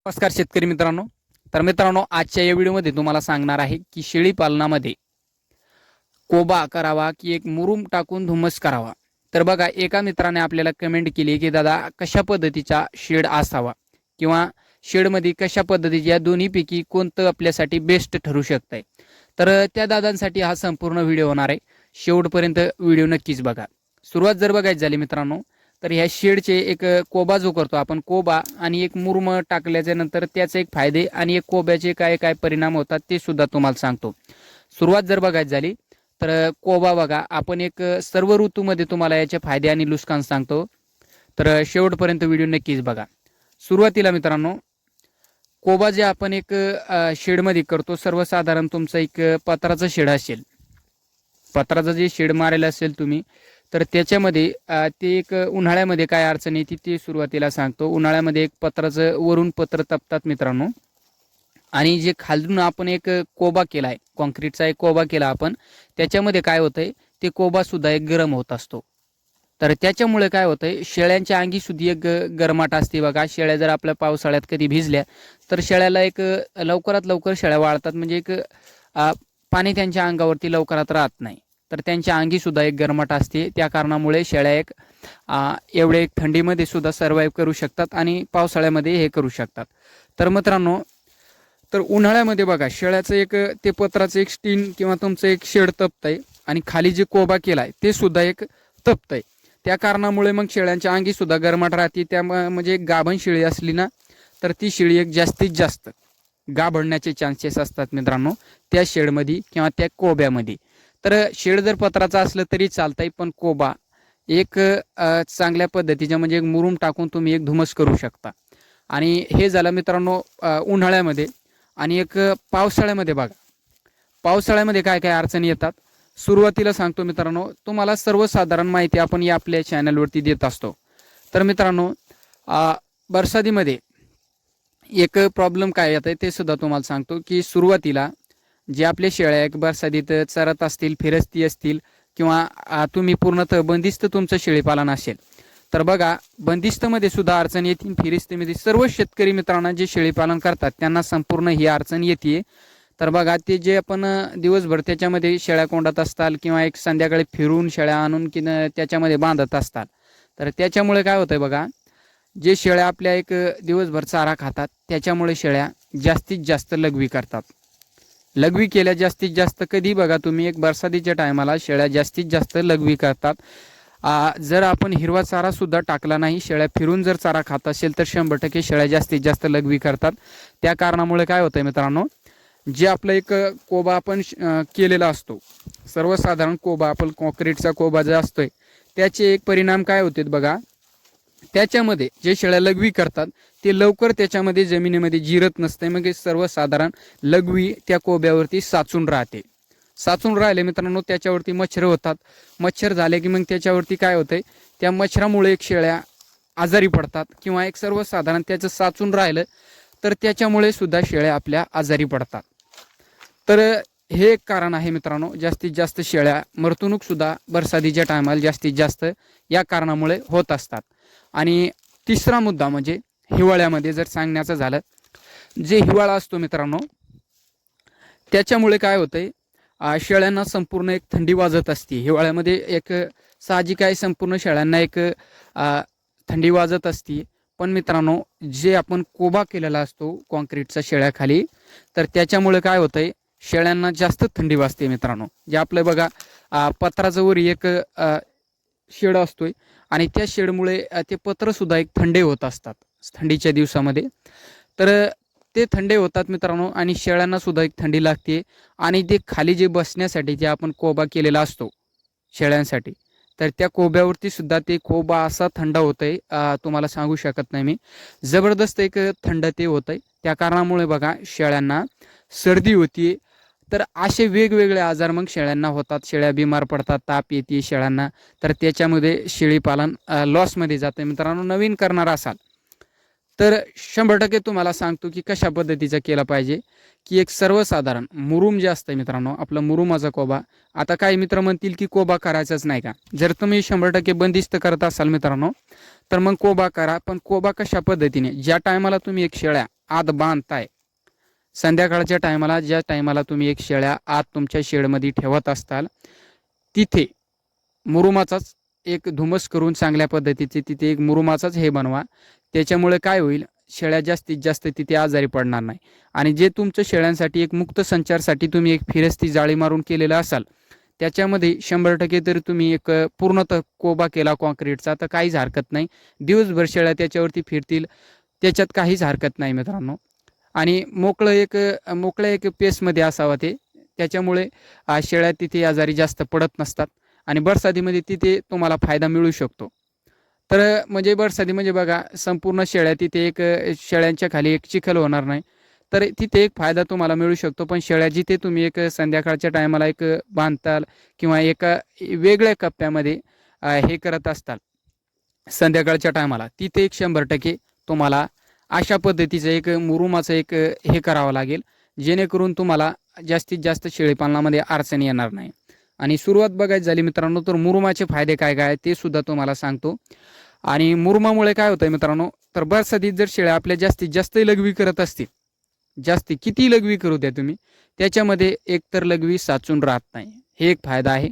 नमस्कार शेतकरी मित्रांनो. तर मित्रांनो, आजच्या या व्हिडिओमध्ये तुम्हाला सांगणार आहे की शेळी पालनामध्ये कोबा करावा की एक मुरुम टाकून धुम्मस करावा. तर बघा, एका मित्राने आपल्याला कमेंट केली की दादा कशा पद्धतीचा शेड असावा किंवा शेडमध्ये कशा पद्धतीच्या या दोन्हीपैकी कोणतं आपल्यासाठी बेस्ट ठरू शकतंय. तर त्या दादांसाठी हा संपूर्ण व्हिडिओ होणार आहे. शेवटपर्यंत व्हिडिओ नक्कीच बघा. सुरुवात जर बघायची झाली मित्रांनो, तर ह्या शेडचे एक कोबा जो करतो आपण, कोबा आणि एक मुरुम टाकल्याच्या नंतर त्याचे एक फायदे आणि एक कोब्याचे काय काय परिणाम होतात ते सुद्धा तुम्हाला सांगतो. सुरुवात जर बघायची झाली तर कोबा बघा, आपण एक सर्व ऋतूमध्ये तुम्हाला याचे फायदे आणि नुकसान सांगतो. तर शेवटपर्यंत व्हिडिओ नक्कीच बघा. सुरुवातीला मित्रांनो, कोबा जे आपण एक शेडमध्ये करतो, सर्वसाधारण तुमचं एक पत्राचं शेड असेल, पत्राचं जे शेड मारेल असेल तुम्ही, तर त्याच्यामध्ये ते एक उन्हाळ्यामध्ये काय अडचण येते ते सुरुवातीला सांगतो. उन्हाळ्यामध्ये एक पत्राचं वरून पत्र तपतात मित्रांनो, आणि जे खालून आपण एक कोबा केला आहे, कॉन्क्रीटचा एक कोबा केला आपण, त्याच्यामध्ये काय होतंय, ते कोबा सुद्धा एक गरम होत असतो. तर त्याच्यामुळे काय होतंय, शेळ्यांच्या अंगी सुद्धा एक गरमाट असते बघा. शेळ्या जर आपल्या पावसाळ्यात कधी भिजल्या तर शेळ्याला एक लवकरात लवकर शेळ्या वाळतात, म्हणजे एक पाणी त्यांच्या अंगावरती लवकरात राहत नाही. तर त्यांच्या अंगी सुद्धा एक गरमाट असते. त्या कारणामुळे शेळ्या एक एवढे एक थंडीमध्ये सुद्धा सर्वाईव्ह करू शकतात आणि पावसाळ्यामध्ये हे करू शकतात. तर मित्रांनो, तर उन्हाळ्यामध्ये बघा, शेळ्याचं एक ते पत्राचं एक स्टीन किंवा तुमचं एक शेड तपतंय आणि खाली जे कोबा केलाय ते सुद्धा एक तपतंय. त्या कारणामुळे मग शेळ्यांच्या अंगी सुद्धा गरमाट राहते. त्या म्हणजे एक गाभण शेळी असली ना, तर ती शेळी एक जास्तीत जास्त गाभणण्याचे चान्सेस असतात मित्रांनो त्या शेडमध्ये किंवा त्या कोब्यामध्ये. तर शेड जर पत्राचा असलं तरी चालतंय, पण कोबा एक चांगल्या पद्धतीच्या म्हणजे एक मुरुम टाकून तुम्ही एक धुमस करू शकता. आणि हे झालं मित्रांनो उन्हाळ्यामध्ये. आणि एक पावसाळ्यामध्ये बघा, पावसाळ्यामध्ये काय काय अडचणी येतात सुरुवातीला सांगतो मित्रांनो. तुम्हाला सर्वसाधारण माहिती आपण या आपल्या चॅनलवरती देत असतो. तर मित्रांनो, बरसातीमध्ये एक प्रॉब्लेम काय येत आहे ते सुद्धा तुम्हाला सांगतो. की सुरुवातीला जे आपले शेळ्या एक बरसातीत चरत असतील, फिरस्ती असतील, किंवा तुम्ही पूर्णतः बंदिस्त तुमचं शेळीपालन असेल, तर बघा, बंदिस्तमध्ये सुद्धा अडचण येते, फिरिस्तीमध्ये सर्व शेतकरी मित्रांना जे शेळीपालन करतात त्यांना संपूर्ण ही अडचण येते. तर बघा, ते जे आपण दिवसभर त्याच्यामध्ये शेळ्या कोंडत असतात किंवा एक संध्याकाळी फिरून शेळ्या आणून की त्याच्यामध्ये बांधत असतात, तर त्याच्यामुळे काय होतंय बघा, जे शेळ्या आपल्या एक दिवसभर चारा खातात त्याच्यामुळे शेळ्या जास्तीत जास्त लघवी करतात. लघवी केल्या जास्तीत जास्त कधी बघा तुम्ही, एक बरसातीच्या टायमाला शेळ्या जास्तीत जास्त लघवी करतात. जर आपण हिरवा चारा सुद्धा टाकला नाही, शेळ्या फिरून जर चारा खात असेल तर 100% शेळ्या जास्तीत जास्त लघवी करतात. त्या कारणामुळे काय होतंय मित्रांनो, जे आपलं एक कोबा आपण केलेला असतो, सर्वसाधारण कोबा आपण कॉन्क्रीटचा कोबा जो असतोय, त्याचे एक परिणाम काय होते बघा, त्याच्यामध्ये जे शेळ्या लघवी करतात ते लवकर त्याच्यामध्ये जमिनीमध्ये जिरत नसते. मग सर्वसाधारण लघवी त्या कोब्यावरती साचून राहते. साचून राहिले मित्रांनो, त्याच्यावरती मच्छर होतात. मच्छर झाले की मग त्याच्यावरती काय होतंय, त्या मच्छरामुळे एक शेळ्या आजारी पडतात, किंवा एक सर्वसाधारण त्याचं साचून राहिलं तर त्याच्यामुळे सुद्धा शेळ्या आपल्या आजारी पडतात. तर हे एक कारण आहे मित्रांनो, जास्तीत जास्त शेळ्या मृत्यूमुख सुद्धा बरसातीच्या टायमाला जास्तीत जास्त या कारणामुळे होत असतात. आणि तिसरा मुद्दा म्हणजे हिवाळ्यामध्ये जर सांगण्याचं झालं, जे हिवाळा असतो मित्रांनो, त्याच्यामुळे काय होतंय, शेळ्यांना संपूर्ण एक थंडी वाजत असते हिवाळ्यामध्ये. एक साहजिक आहे, संपूर्ण शेळ्यांना एक थंडी वाजत असते. पण मित्रांनो, जे आपण कोबा केलेला असतो कॉन्क्रीटचा शेळ्याखाली, तर त्याच्यामुळे काय होतंय, शेळ्यांना जास्त थंडी वाजते मित्रांनो. जे आपलं बघा, पत्राचं वर एक शेड असतोय आणि त्या शेडमुळे ते पत्र सुद्धा एक थंडे होत असतात थंडीच्या दिवसामध्ये. तर ते थंडे होतात मित्रांनो, आणि शेळ्यांना सुद्धा एक थंडी लागते. आणि ते खाली जे बसण्यासाठी जे आपण कोबा केलेला असतो शेळ्यांसाठी, तर त्या कोब्यावरती सुद्धा ते कोबा असा थंड होतंय, तुम्हाला सांगू शकत नाही मी. जबरदस्त एक थंड ते होतंय. त्या कारणामुळे बघा शेळ्यांना सर्दी होती. तर असे वेगवेगळे आजार मग शेळ्यांना होतात, शेळ्या बिमार पडतात, ताप येते शेळ्यांना. तर त्याच्यामध्ये शेळीपालन लॉसमध्ये जातं मित्रांनो. नवीन करणार असाल तर 100% तुम्हाला सांगतो की कशा पद्धतीचा केला पाहिजे. की एक सर्वसाधारण मुरुम जे असतं मित्रांनो, आपलं मुरुमाचा कोबा. आता काही मित्र म्हणतील की कोबा करायचाच नाही का. जर तुम्ही 100% बंदिस्त करत असाल मित्रांनो, तर मग कोबा करा. पण कोबा कशा पद्धतीने, ज्या टायमाला तुम्ही एक शेळ्या आत बांधताय, संध्याकाळच्या टायमाला ज्या टायमाला तुम्ही एक शेळ्या आत तुमच्या शेडमध्ये ठेवत असताल, तिथे मुरुमाचाच एक धुमस करून चांगल्या पद्धतीचे तिथे एक मुरुमाचाच हे बनवा. त्याच्यामुळे काय होईल, शेळ्या जास्तीत जास्त तिथे आजारी पडणार नाही. आणि जे तुमचं शेळ्यांसाठी एक मुक्त संचारसाठी तुम्ही एक फिरस्ती जाळी मारून केलेलं असाल, त्याच्यामध्ये 100% तरी तुम्ही एक पूर्णतः कोबा केला कॉन्क्रीटचा, तर काहीच हरकत नाही. दिवसभर शेळ्या त्याच्यावरती फिरतील, त्याच्यात काहीच हरकत नाही मित्रांनो. आणि मोकळं एक पेसमध्ये असावा ते, त्याच्यामुळे शेळ्या तिथे आजारी जास्त पडत नसतात. आणि बरसातीमध्ये तिथे तुम्हाला फायदा मिळू शकतो. तर म्हणजे बरसाती म्हणजे बघा, संपूर्ण शेळ्या तिथे एक शेळ्यांच्या खाली एक चिखल होणार नाही, तर तिथे एक फायदा तुम्हाला मिळू शकतो. पण शेळ्या जिथे तुम्ही एक संध्याकाळच्या टायमाला एक बांधताल किंवा एका वेगळ्या कप्प्यामध्ये हे करत असताल संध्याकाळच्या टायमाला, तिथे एक 100% तुम्हाला अशा पद्धतीचं एक मुरुमाचं एक हे करावं लागेल, जेणेकरून तुम्हाला जास्तीत जास्त शेळीपालनामध्ये अडचण येणार नाही. आणि सुरुवात बघायची झाली मित्रांनो, तर मुरुमाचे फायदे काय काय ते सुद्धा तुम्हाला सांगतो. आणि मुरुमामुळे काय होतं मित्रांनो, तर बरसातीत जर शेळ्या आपल्या जास्तीत जास्त लघवी करत असतील, जास्ती किती लघवी करू द्या तुम्ही, त्याच्यामध्ये एकतर लघवी साचून राहत नाही, हे एक फायदा आहे.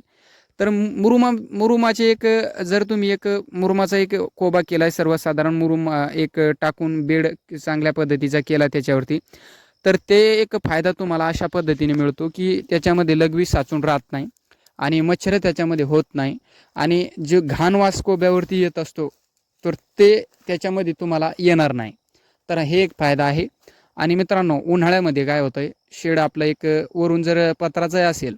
तर मुरुमाचे एक जर तुम्ही एक मुरुमाचा एक कोबा केलाय, सर्वसाधारण मुरुम एक टाकून बेड चांगल्या पद्धतीचा केला त्याच्यावरती, तर ते एक फायदा तुम्हाला अशा पद्धतीने मिळतो की त्याच्यामध्ये लघवी साचून राहत नाही आणि मच्छर त्याच्यामध्ये होत नाही. आणि जे घाणवास कोब्यावरती येत असतो, तर ते त्याच्यामध्ये तुम्हाला येणार नाही. तर हे एक फायदा आहे. आणि मित्रांनो, उन्हाळ्यामध्ये काय होतंय, शेड आपलं एक वरून जर पत्राचं असेल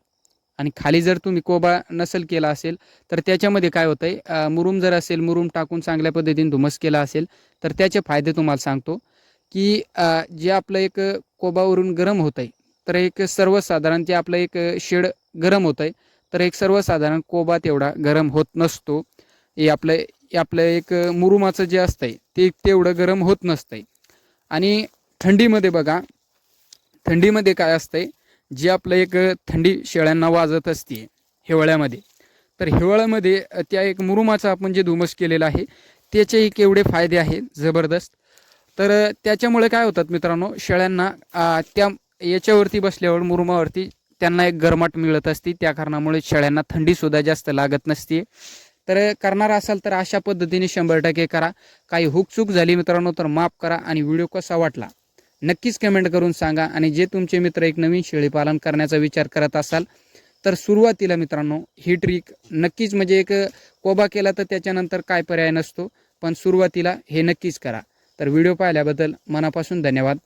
आणि खाली जर तुम्ही कोबा नसेल केला असेल, तर त्याच्यामध्ये काय होतंय, मुरुम जर असेल, मुरुम टाकून चांगल्या पद्धतीने धुमस केला असेल, तर त्याचे फायदे तुम्हाला सांगतो. की जे आपलं एक कोबावरून गरम होत आहे, तर एक सर्वसाधारण ते आपलं एक शेड गरम होत आहे, तर एक सर्वसाधारण कोबा तेवढा गरम होत नसतो. हे आपलं एक मुरुमाचं जे असतंय ते तेवढं गरम होत नसतंय. आणि थंडीमध्ये बघा, थंडीमध्ये काय असतंय, जे आपलं एक थंडी शेळ्यांना वाजत असते हिवाळ्यामध्ये, तर हिवाळ्यामध्ये त्या एक मुरुमाचा आपण जे धुमस केलेला आहे, त्याचे केवढे फायदे आहेत जबरदस्त. तर त्याच्यामुळे काय होतात मित्रांनो, शेळ्यांना त्या याच्यावरती बसल्यावर मुरुमावरती त्यांना एक गरमाट मिळत असते, त्या कारणामुळे शेळ्यांना थंडीसुद्धा जास्त लागत नसते. तर करणार असाल तर अशा पद्धतीने 100% करा. काही हुकचूक झाली मित्रांनो तर माफ करा. आणि व्हिडिओ कसा वाटला नक्कीच कमेंट करून सांगा. आणि जे तुमचे मित्र एक नवीन शेळीपालन करण्याचा विचार करत असाल, तर सुरुवातीला मित्रांनो ही ट्रिक नक्कीच, म्हणजे एक कोबा केला तर त्याच्यानंतर काय पर्याय नसतो, पण सुरुवातीला हे नक्कीच करा. तर व्हिडिओ पाहिल्याबद्दल मनापासून धन्यवाद.